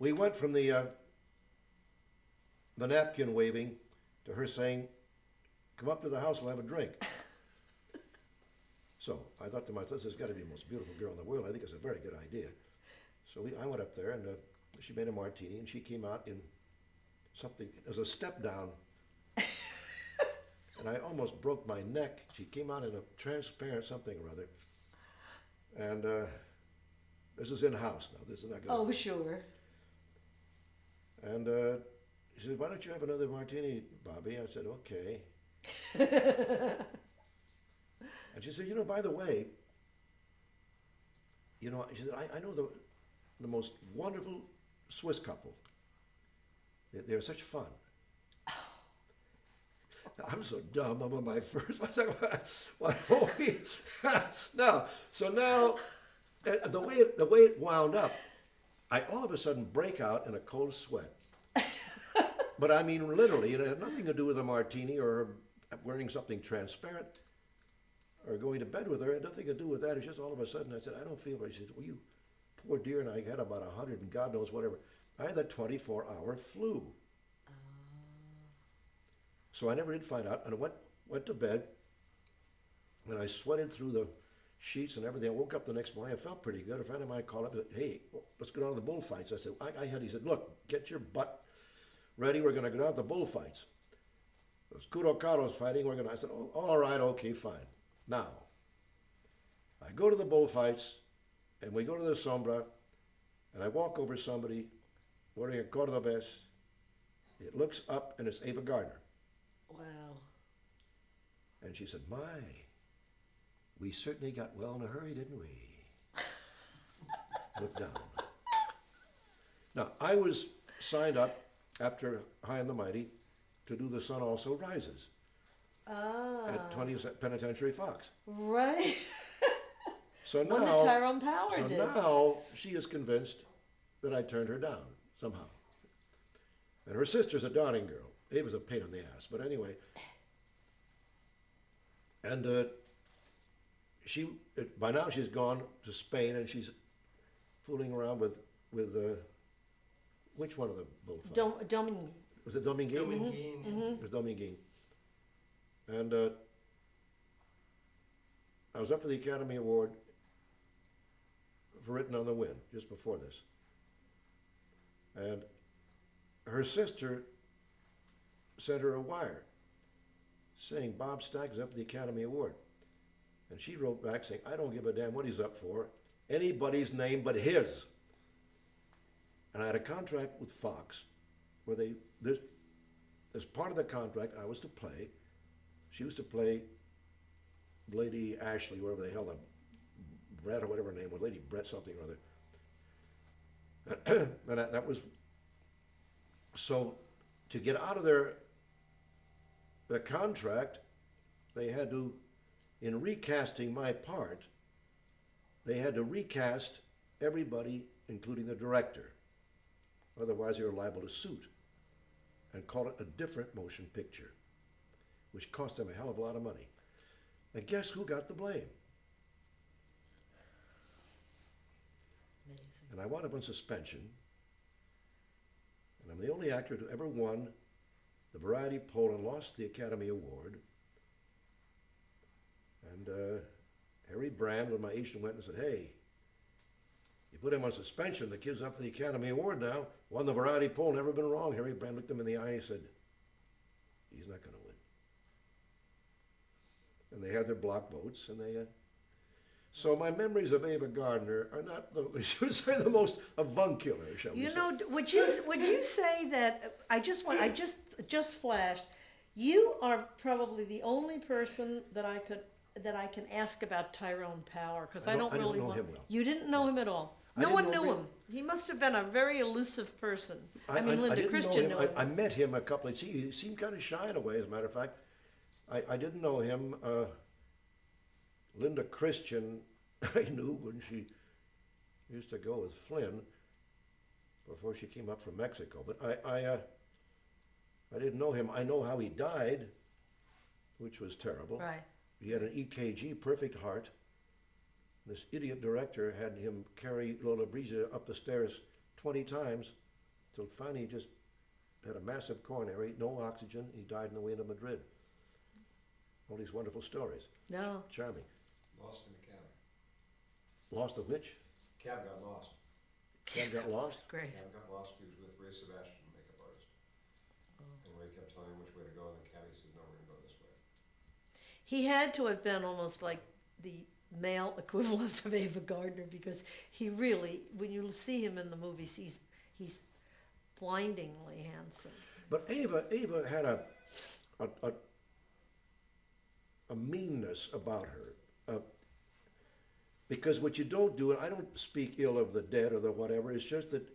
we went from the napkin waving to her saying, "Come up to the house, we'll have a drink." So I thought to myself, this has got to be the most beautiful girl in the world. I think it's a very good idea. So I went up there, and she made a martini, and she came out in something, it was a step down. And I almost broke my neck. She came out in a transparent something or other. And this is in-house now. This is not going to... Oh, sure. And she said, "Why don't you have another martini, Bobby?" I said, "Okay." And she said, "By the way, she said, I know the most wonderful Swiss couple. They're such fun." I'm so dumb. I'm on my first. I was like, why don't we? No. So now, the way it wound up, I all of a sudden break out in a cold sweat. But I mean, literally, it had nothing to do with a martini or her wearing something transparent or going to bed with her. It had nothing to do with that. It's just all of a sudden I said, "I don't feel right." She said, "Well, you poor dear," and I had about 100 and God knows whatever. I had that 24-hour flu. So I never did find out, and I went to bed, and I sweated through the sheets and everything. I woke up the next morning. I felt pretty good. A friend of mine called up and said, "Hey, let's go down to the bullfights." I said, he said, "Look, get your butt ready. We're going to go down to the bullfights. There's Kurokaro's fighting. I said, "Oh, all right, okay, fine." Now, I go to the bullfights, and we go to the Sombra, and I walk over somebody wearing a Cordobés. It looks up, and it's Ava Gardner. Wow. And she said, "My, we certainly got well in a hurry, didn't we?" Look down. Now, I was signed up after High and the Mighty to do The Sun Also Rises at 20th Penitentiary Fox. Right. So now, One that Tyrone Power so did. now she is convinced that I turned her down somehow. And her sister's a Downing girl. It was a pain in the ass, but anyway. And by now she's gone to Spain, and she's fooling around with which one of the bullfighters? Domingue. Was it Dominguez? Dominguez. It was Dominguez. And I was up for the Academy Award for Written on the Wind just before this. And her sister sent her a wire saying Bob Stack is up for the Academy Award. And she wrote back saying, "I don't give a damn what he's up for. Anybody's name but his." And I had a contract with Fox where as part of the contract, I was to play, she was to play Lady Ashley, wherever the hell, Brett or whatever her name was, Lady Brett something or other. And that was, so to get out of the contract, they had to, in recasting my part, they had to recast everybody, including the director. Otherwise, they were liable to suit and call it a different motion picture, which cost them a hell of a lot of money. And guess who got the blame? Amazing. And I wound up on suspension, and I'm the only actor to ever won the variety poll and lost the Academy Award. And Harry Brand, when my agent went and said, "Hey, you put him on suspension, the kid's up for the Academy Award now, won the variety poll, never been wrong." Harry Brand looked him in the eye and he said, "He's not going to win." And they had their block votes, and they... So my memories of Ava Gardner are not, the most avuncular, shall we say. Would you say that, I just flashed, you are probably the only person that I can ask about Tyrone Power, because I don't really know him well. You didn't know him at all. I No didn't one know knew him. him. He must have been a very elusive person. I mean, I Linda didn't Christian know knew him. I met him a couple of, he seemed kind of shy in a way, as a matter of fact. I didn't know him. Linda Christian, I knew when she used to go with Flynn before she came up from Mexico. But I didn't know him. I know how he died, which was terrible. Right. He had an EKG, perfect heart. This idiot director had him carry Lola Brisa up the stairs 20 times till finally he just had a massive coronary, no oxygen. He died on the way into Madrid. All these wonderful stories. No. Charming. Lost in a cab. Lost the which? Cab got lost. Cab got lost? Great. Cab got lost. He was with Ray Sebastian, the makeup artist. And Ray kept telling him which way to go, and the cabbie said, no, we're going to go this way. He had to have been almost like the male equivalent of Ava Gardner, because he really, when you see him in the movies, he's blindingly handsome. But Ava had a meanness about her. Because what you don't do, and I don't speak ill of the dead or the whatever, it's just that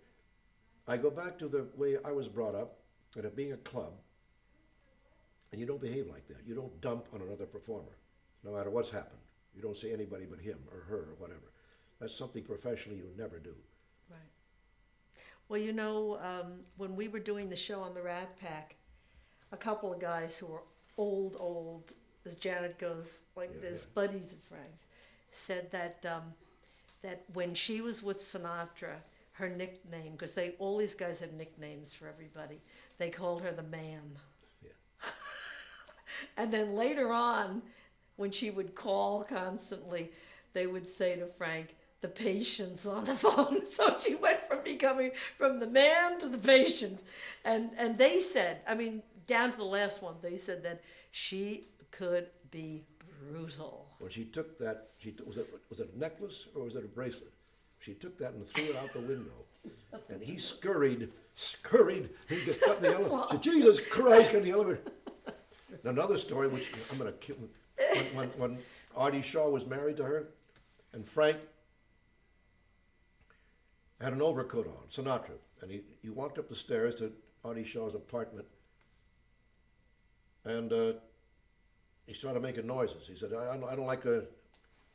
I go back to the way I was brought up, and it being a club, and you don't behave like that. You don't dump on another performer, no matter what's happened. You don't say anybody but him or her or whatever. That's something professionally you never do. Right. Well, you know, when we were doing the show on the Rat Pack, a couple of guys who were old, as Janet goes like Yeah, this, yeah. buddies of Frank's, said that that when she was with Sinatra, her nickname, because all these guys have nicknames for everybody, they called her the Man. Yeah. And then later on, when she would call constantly, they would say to Frank, the patient's on the phone. So she went from becoming from the man to the patient. And they said, I mean, down to the last one, they said that she could be brutal. When she took that, was it a necklace or was it a bracelet? She took that and threw it out the window. And he scurried, he got in the elevator. Said, Jesus Christ, got in the elevator. Now, another story, which I'm going to kill, when Artie Shaw was married to her, and Frank had an overcoat on, Sinatra, and he walked up the stairs to Artie Shaw's apartment, and he started making noises. He said, I don't like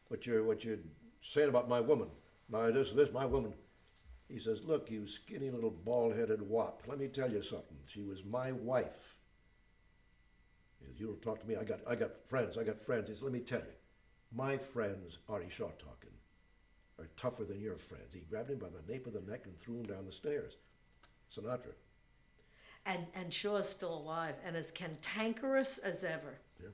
what you're saying about my woman, my woman. He says, look, you skinny little bald-headed wop, let me tell you something. She was my wife. He says, you don't talk to me. I got friends. He said, let me tell you, my friends, Artie Shaw talking, are tougher than your friends. He grabbed him by the nape of the neck and threw him down the stairs. Sinatra. And Shaw's still alive and as cantankerous as ever. Yeah.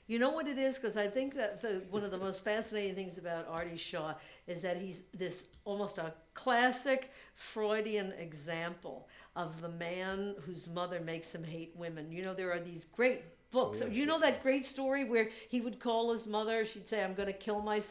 You know what it is? Because I think that one of the most fascinating things about Artie Shaw is that he's this almost a classic Freudian example of the man whose mother makes him hate women. You know, there are these great books. Oh, yes, You know yes. that great story where he would call his mother, she'd say, I'm going to kill myself.